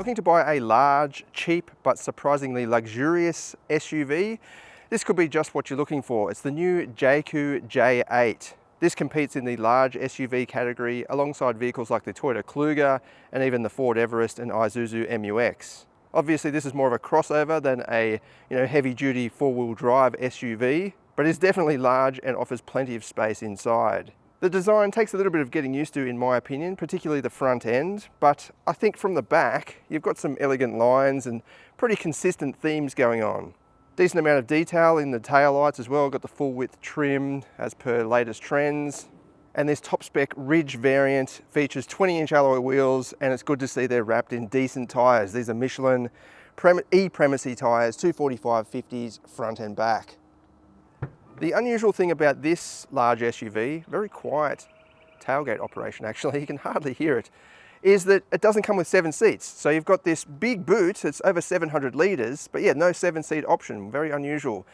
Looking to buy a large, cheap, but surprisingly luxurious SUV? This could be just what you're looking for. It's the new Jaecoo J8. This competes in the large SUV category alongside vehicles like the Toyota Kluger and even the Ford Everest and Isuzu MU-X. Obviously this is more of a crossover than a heavy-duty four-wheel drive SUV, but it's definitely large and offers plenty of space inside. The design takes a little bit of getting used to in my opinion, particularly the front end, but I think from the back you've got some elegant lines and pretty consistent themes going on. Decent amount of detail in the taillights as well, got the full width trim as per latest trends. And this top spec Ridge variant features 20-inch alloy wheels, and it's good to see they're wrapped in decent tyres. These are Michelin e-Primacy tyres, 245/50s front and back. The unusual thing about this large SUV, very quiet tailgate operation actually, you can hardly hear it, is that it doesn't come with 7 seats. So you've got this big boot, it's over 700 litres, but yeah, no 7-seat option, very unusual.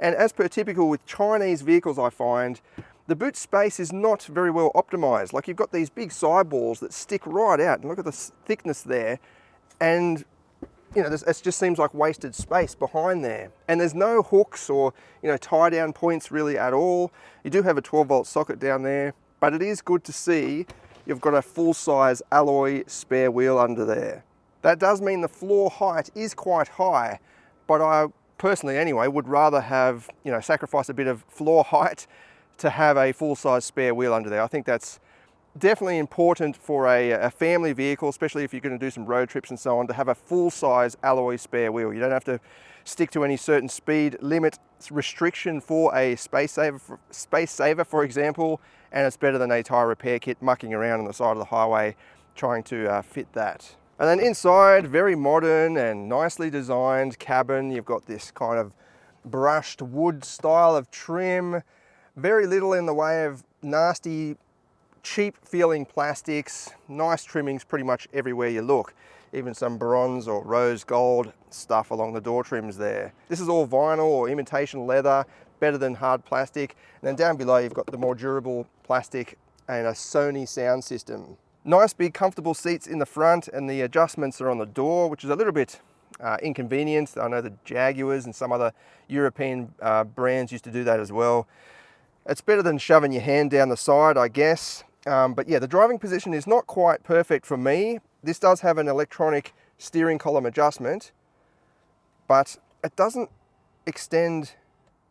And as per typical with Chinese vehicles I find, the boot space is not very well optimized. Like you've got these big sidewalls that stick right out, and look at the thickness there, and it just seems like wasted space behind there. And there's no hooks or tie down points really at all. You do have a 12-volt socket down there, but it is good to see you've got a full-size alloy spare wheel under there. That does mean the floor height is quite high, but I personally anyway would rather have sacrifice a bit of floor height to have a full-size spare wheel under there. I think that's definitely important for a family vehicle, especially if you're going to do some road trips and so on, to have a full-size alloy spare wheel. You don't have to stick to any certain speed limit restriction for a space saver, for example, and it's better than a tyre repair kit mucking around on the side of the highway trying to fit that. And then inside, very modern and nicely designed cabin. You've got this kind of brushed wood style of trim, very little in the way of nasty, cheap feeling plastics, nice trimmings pretty much everywhere you look. Even some bronze or rose gold stuff along the door trims there. This is all vinyl or imitation leather, better than hard plastic. And then down below you've got the more durable plastic and a Sony sound system. Nice big comfortable seats in the front, and the adjustments are on the door, which is a little bit inconvenient. I know the Jaguars and some other European brands used to do that as well. It's better than shoving your hand down the side, I guess. But yeah, the driving position is not quite perfect for me. This does have an electronic steering column adjustment, but it doesn't extend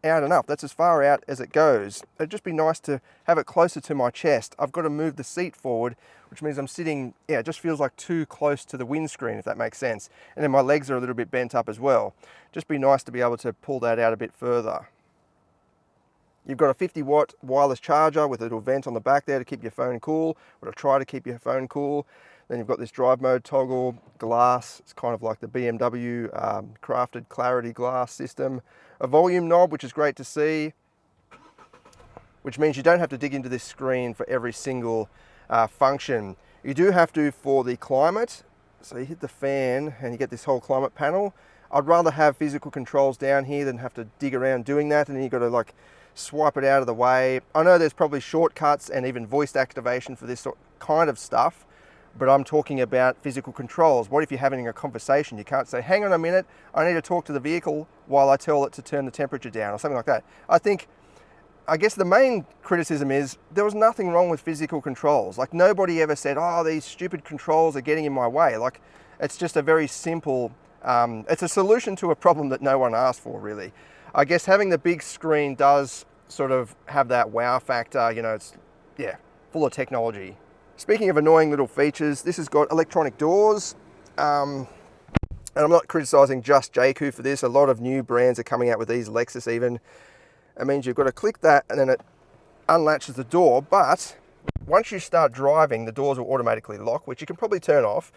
out enough. That's as far out as it goes. It'd just be nice to have it closer to my chest. I've got to move the seat forward, which means I'm sitting, it just feels like too close to the windscreen, if that makes sense. And then my legs are a little bit bent up as well. Just be nice to be able to pull that out a bit further. You've got a 50-watt wireless charger with a little vent on the back there to keep your phone cool, or to try to keep your phone cool. Then you've got this drive mode toggle, glass. It's kind of like the BMW crafted clarity glass system. A volume knob, which is great to see, which means you don't have to dig into this screen for every single function. You do have to for the climate. So you hit the fan and you get this whole climate panel. I'd rather have physical controls down here than have to dig around doing that, and then you've got to swipe it out of the way. I know there's probably shortcuts and even voice activation for this kind of stuff, but I'm talking about physical controls. What if you're having a conversation? You can't say, hang on a minute, I need to talk to the vehicle while I tell it to turn the temperature down, or something like that. I guess the main criticism is there was nothing wrong with physical controls. Nobody ever said, oh, these stupid controls are getting in my way. It's just a very simple, it's a solution to a problem that no one asked for, really. I guess having the big screen does sort of have that wow factor, it's, full of technology. Speaking of annoying little features, this has got electronic doors, and I'm not criticizing just Jaecoo for this. A lot of new brands are coming out with these, Lexus even. It means you've got to click that and then it unlatches the door, but once you start driving, the doors will automatically lock, which you can probably turn off.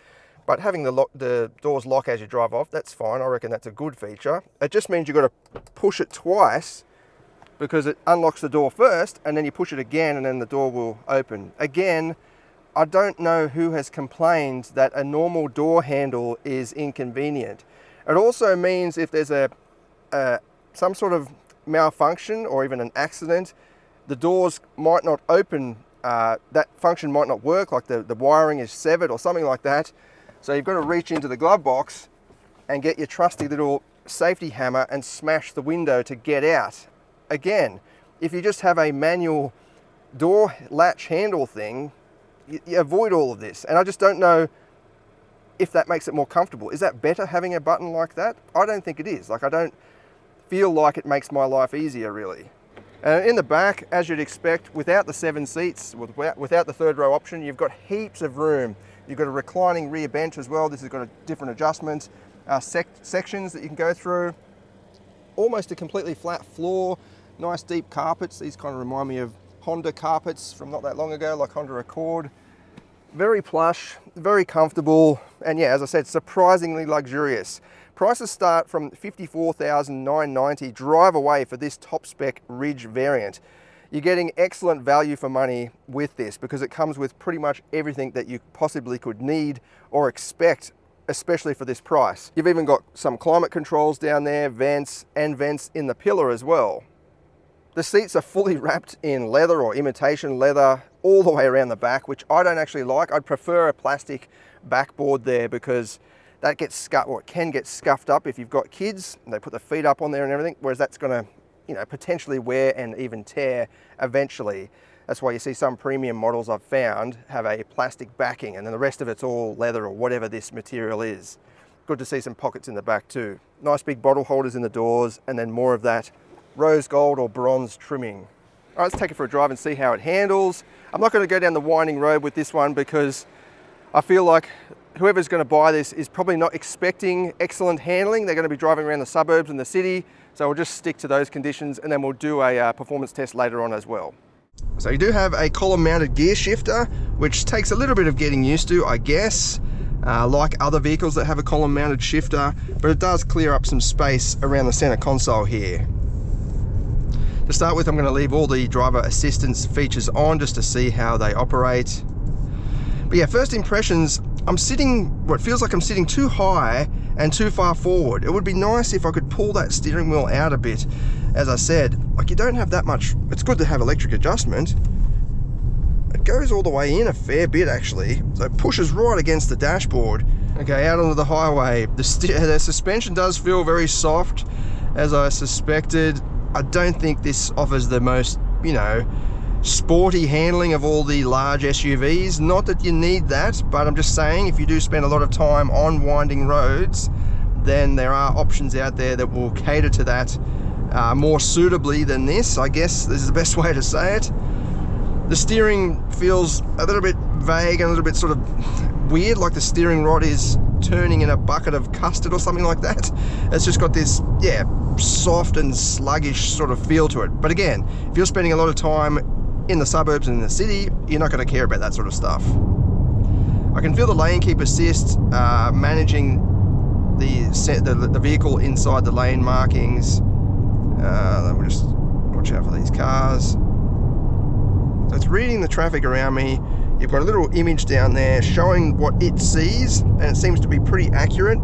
But having the doors lock as you drive off, that's fine. I reckon that's a good feature. It just means you've got to push it twice because it unlocks the door first, and then you push it again and then the door will open. Again, I don't know who has complained that a normal door handle is inconvenient. It also means if there's some sort of malfunction or even an accident, the doors might not open, that function might not work, like the wiring is severed or something like that. So you've got to reach into the glove box and get your trusty little safety hammer and smash the window to get out. Again, if you just have a manual door latch handle thing, you avoid all of this. And I just don't know if that makes it more comfortable. Is that better, having a button like that? I don't think it is. Like, I don't feel like it makes my life easier, really. And in the back, as you'd expect, without the 7 seats, without the third row option, you've got heaps of room. You've got a reclining rear bench as well. This has got a different adjustments, sections that you can go through. Almost a completely flat floor, nice deep carpets. These kind of remind me of Honda carpets from not that long ago, like Honda Accord. Very plush, very comfortable, and yeah, as I said, surprisingly luxurious. Prices start from $54,990 drive away for this top spec Ridge variant. You're getting excellent value for money with this because it comes with pretty much everything that you possibly could need or expect, especially for this price. You've even got some climate controls down there, vents, and vents in the pillar as well. The seats are fully wrapped in leather or imitation leather all the way around the back, which I don't actually like. I'd prefer a plastic backboard there because that gets scuffed, or it can get scuffed up if you've got kids and they put the feet up on there and everything, whereas that's going to, you know, potentially wear and even tear eventually. That's why you see some premium models I've found have a plastic backing and then the rest of it's all leather or whatever this material is. Good to see some pockets in the back too. Nice big bottle holders in the doors and then more of that rose gold or bronze trimming. All right, let's take it for a drive and see how it handles. I'm not going to go down the winding road with this one because I feel like whoever's going to buy this is probably not expecting excellent handling. They're going to be driving around the suburbs and the city, so we'll just stick to those conditions and then we'll do a performance test later on as well. So you do have a column mounted gear shifter, which takes a little bit of getting used to, I guess, like other vehicles that have a column mounted shifter, but it does clear up some space around the center console here. To start with, I'm going to leave all the driver assistance features on just to see how they operate. But yeah, first impressions, I'm sitting, what feels like I'm sitting too high and too far forward. It would be nice if I could pull that steering wheel out a bit. As I said, like, you don't have that much, it's good to have electric adjustment. It goes all the way in a fair bit actually, so it pushes right against the dashboard. Okay, out onto the highway. The suspension does feel very soft, as I suspected. I don't think this offers the most, you know, sporty handling of all the large SUVs. Not that you need that, but I'm just saying if you do spend a lot of time on winding roads, then there are options out there that will cater to that more suitably than this. I guess this is the best way to say it. The steering feels a little bit vague and a little bit sort of weird, like the steering rod is turning in a bucket of custard or something like that. It's just got this, yeah, soft and sluggish sort of feel to it. But again, if you're spending a lot of time in the suburbs and in the city, you're not going to care about that sort of stuff. I can feel the lane keep assist managing the vehicle inside the lane markings. We'll just watch out for these cars. So it's reading the traffic around me. You've got a little image down there showing what it sees, and it seems to be pretty accurate.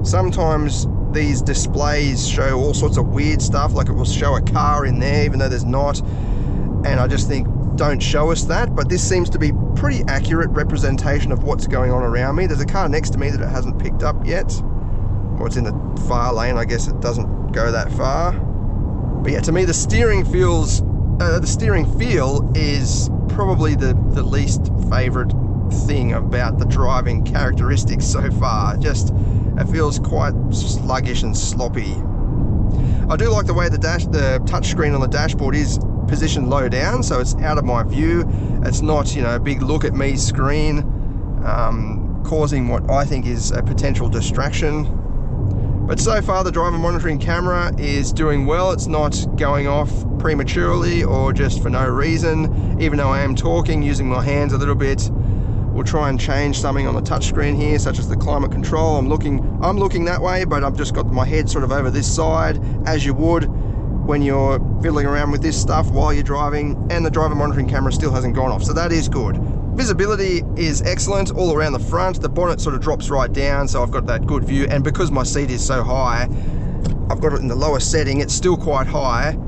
Sometimes these displays show all sorts of weird stuff, like it will show a car in there even though there's not, and I just think, don't show us that. But this seems to be pretty accurate representation of what's going on around me. There's a car next to me that it hasn't picked up yet, or it's in the far lane. I guess it doesn't go that far. But yeah, to me the steering feel is probably the least favorite thing about the driving characteristics so far. Just, it feels quite sluggish and sloppy. I do like the way the touchscreen on the dashboard is positioned low down, so it's out of my view. It's not, you know, a big look at me screen, causing what I think is a potential distraction. But so far the driver monitoring camera is doing well. It's not going off prematurely or just for no reason, even though I am talking, using my hands a little bit. We'll try and change something on the touchscreen here, such as the climate control. I'm looking that way, but I've just got my head sort of over this side, as you would when you're fiddling around with this stuff while you're driving, and the driver monitoring camera still hasn't gone off, so that is good. Visibility is excellent all around the front. The bonnet sort of drops right down, so I've got that good view, and because my seat is so high, I've got it in the lower setting, it's still quite high.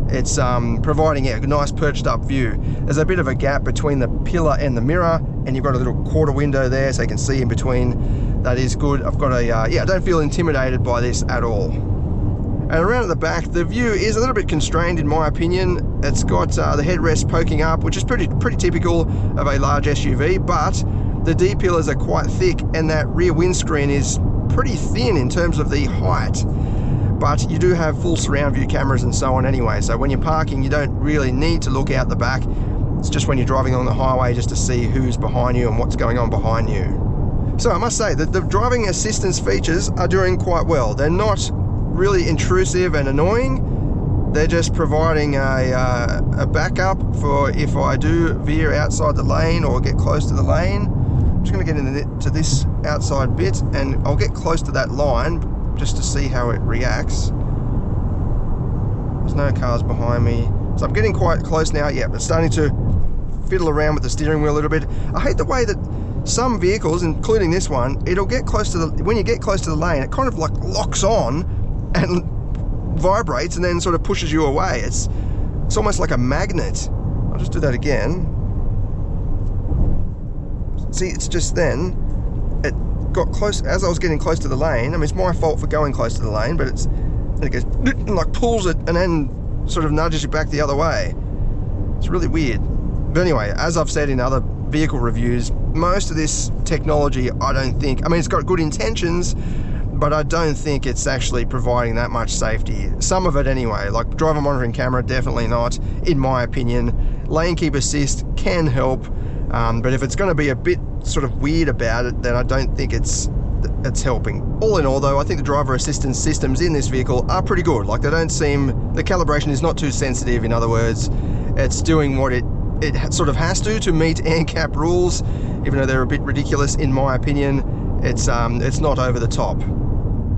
It's providing a nice perched up view. There's a bit of a gap between the pillar and the mirror, and you've got a little quarter window there so you can see in between that is good. I've got a, yeah, I don't feel intimidated by this at all. And around at the back, the view is a little bit constrained in my opinion. It's got the headrest poking up, which is pretty typical of a large SUV, but the D-pillars are quite thick and that rear windscreen is pretty thin in terms of the height. But you do have full surround view cameras and so on anyway, so when you're parking you don't really need to look out the back. It's just when you're driving on the highway just to see who's behind you and what's going on behind you. So I must say that the driving assistance features are doing quite well. They're not really intrusive and annoying. They're just providing a backup for if I do veer outside the lane or get close to the lane. I'm just going to get into this outside bit and I'll get close to that line just to see how it reacts. There's no cars behind me, so I'm getting quite close now. Yeah, but starting to fiddle around with the steering wheel a little bit. I hate the way that some vehicles, including this one, it'll get close to the, when you get close to the lane, it kind of like locks on and vibrates and then sort of pushes you away. It's almost like a magnet. I'll just do that again. See, it's just then it got close as I was getting close to the lane. I mean, it's my fault for going close to the lane, but it goes and like pulls it and then sort of nudges you back the other way. It's really weird. But anyway, as I've said in other vehicle reviews, most of this technology, I don't think, I mean, it's got good intentions, but I don't think it's actually providing that much safety. Some of it anyway, like driver monitoring camera, definitely not, in my opinion. Lane keep assist can help, but if it's going to be a bit sort of weird about it, then I don't think it's helping. All in all though, I think the driver assistance systems in this vehicle are pretty good. Like, they don't seem, the calibration is not too sensitive. In other words, it's doing what it sort of has to meet ANCAP rules, even though they're a bit ridiculous in my opinion. It's not over the top.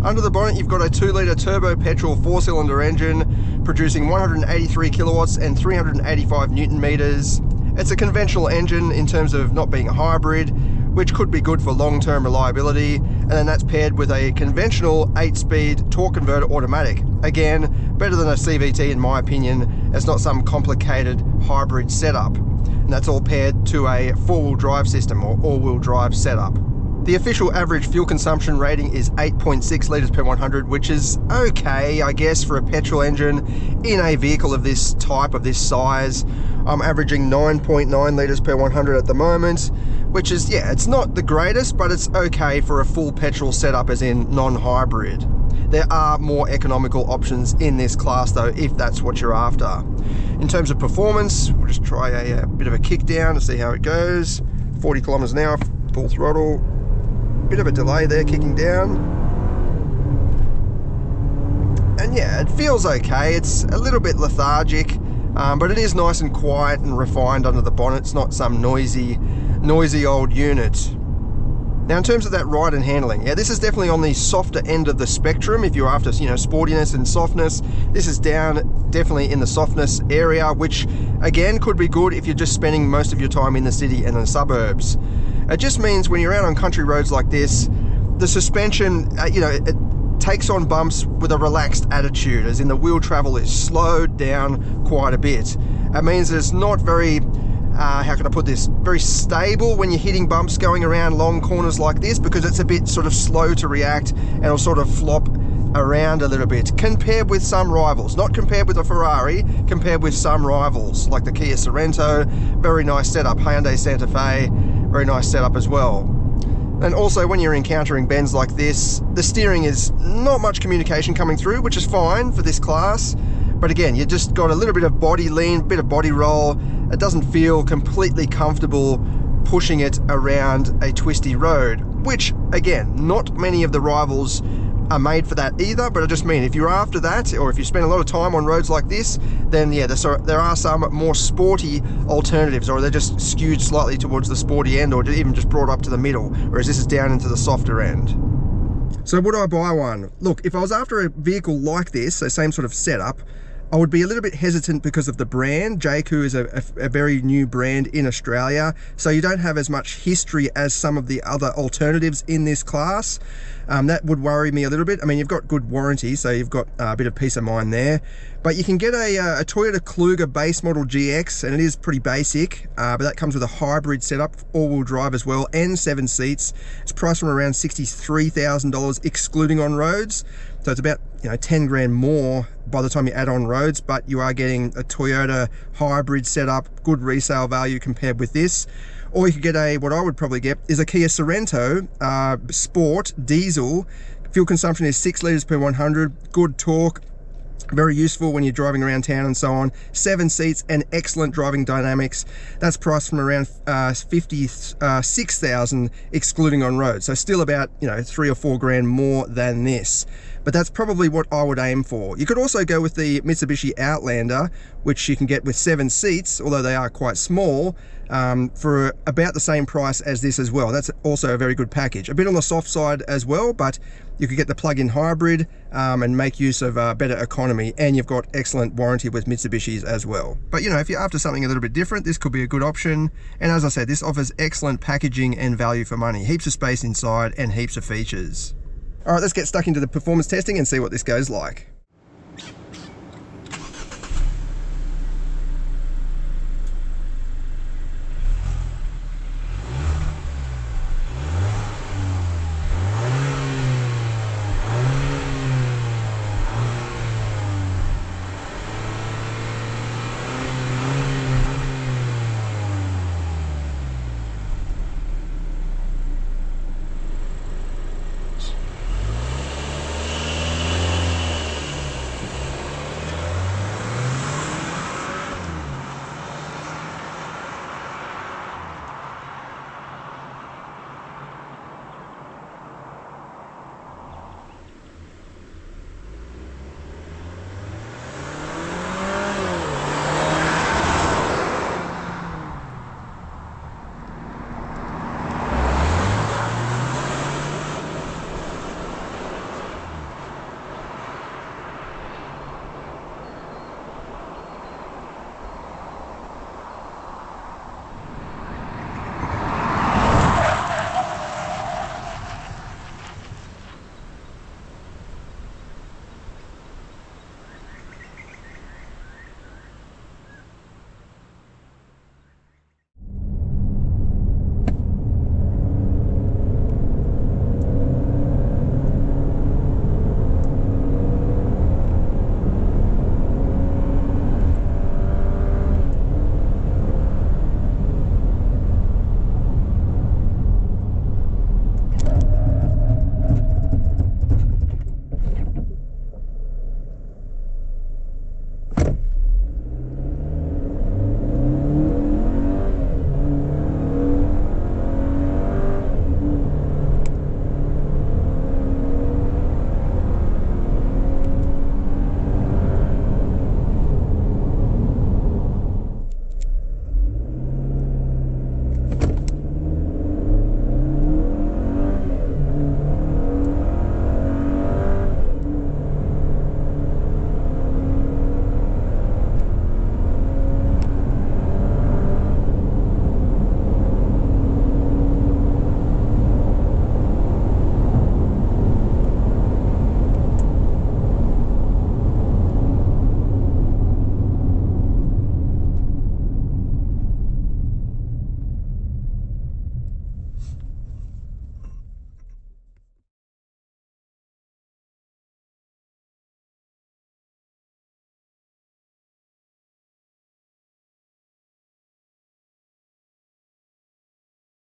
Under the bonnet, you've got a 2-litre turbo petrol 4-cylinder engine producing 183 kilowatts and 385 newton meters. It's a conventional engine in terms of not being a hybrid, which could be good for long-term reliability, and then that's paired with a conventional 8-speed torque converter automatic. Again, better than a CVT in my opinion. It's not some complicated hybrid setup, and that's all paired to a 4-wheel drive system or all-wheel drive setup. The official average fuel consumption rating is 8.6 litres per 100, which is okay, I guess, for a petrol engine in a vehicle of this type, of this size. I'm averaging 9.9 litres per 100 at the moment, which is, yeah, it's not the greatest, but it's okay for a full petrol setup, as in non-hybrid. There are more economical options in this class though, if that's what you're after. In terms of performance, we'll just try a bit of a kick down to see how it goes. 40 kilometers an hour, full throttle. Bit of a delay there, kicking down. And yeah, it feels okay. It's a little bit lethargic, but it is nice and quiet and refined under the bonnet. It's not some noisy old unit. Now, in terms of that ride and handling, yeah, this is definitely on the softer end of the spectrum. If you're after, you know, sportiness and softness, this is down definitely in the softness area, which again could be good if you're just spending most of your time in the city and the suburbs. It just means when you're out on country roads like this, the suspension, you know, it takes on bumps with a relaxed attitude, as in the wheel travel is slowed down quite a bit. It means it's not very, how can I put this, very stable when you're hitting bumps going around long corners like this, because it's a bit sort of slow to react and it'll sort of flop around a little bit, compared with some rivals. Not compared with a Ferrari, compared with some rivals like the Kia Sorento. Very nice setup. Hyundai Santa Fe, very nice setup as well. And also, when you're encountering bends like this, the steering is not much communication coming through, which is fine for this class. But again, you just got a little bit of body lean, bit of body roll. It doesn't feel completely comfortable pushing it around a twisty road, which again, not many of the rivals are made for that either. But I just mean, if you're after that, or if you spend a lot of time on roads like this, then yeah, there are some more sporty alternatives, or they're just skewed slightly towards the sporty end, or even just brought up to the middle, whereas this is down into the softer end. So would I buy one? Look, if I was after a vehicle like this, so same sort of setup, I would be a little bit hesitant because of the brand. Jaecoo is a very new brand in Australia, so you don't have as much history as some of the other alternatives in this class. That would worry me a little bit. I mean, you've got good warranty, so you've got a bit of peace of mind there. But you can get a Toyota Kluger base model GX, and it is pretty basic, but that comes with a hybrid setup, all-wheel drive as well, and 7 seats. It's priced from around $63,000 excluding on roads. So it's about 10 grand more by the time you add on roads, but you are getting a Toyota hybrid setup, good resale value compared with this. Or you could get what I would probably get is a Kia Sorento Sport diesel. Fuel consumption is 6 litres per 100, good torque, very useful when you're driving around town and so on. 7 seats and excellent driving dynamics. That's priced from around $56,000 excluding on road. So still about 3 or 4 grand more than this. But that's probably what I would aim for. You could also go with the Mitsubishi Outlander, which you can get with 7 seats, although they are quite small, for about the same price as this as well. That's also a very good package. A bit on the soft side as well, but you could get the plug-in hybrid and make use of better economy, and you've got excellent warranty with Mitsubishis as well. But if you're after something a little bit different, this could be a good option. And as I said, this offers excellent packaging and value for money. Heaps of space inside and heaps of features. All right, let's get stuck into the performance testing and see what this goes like.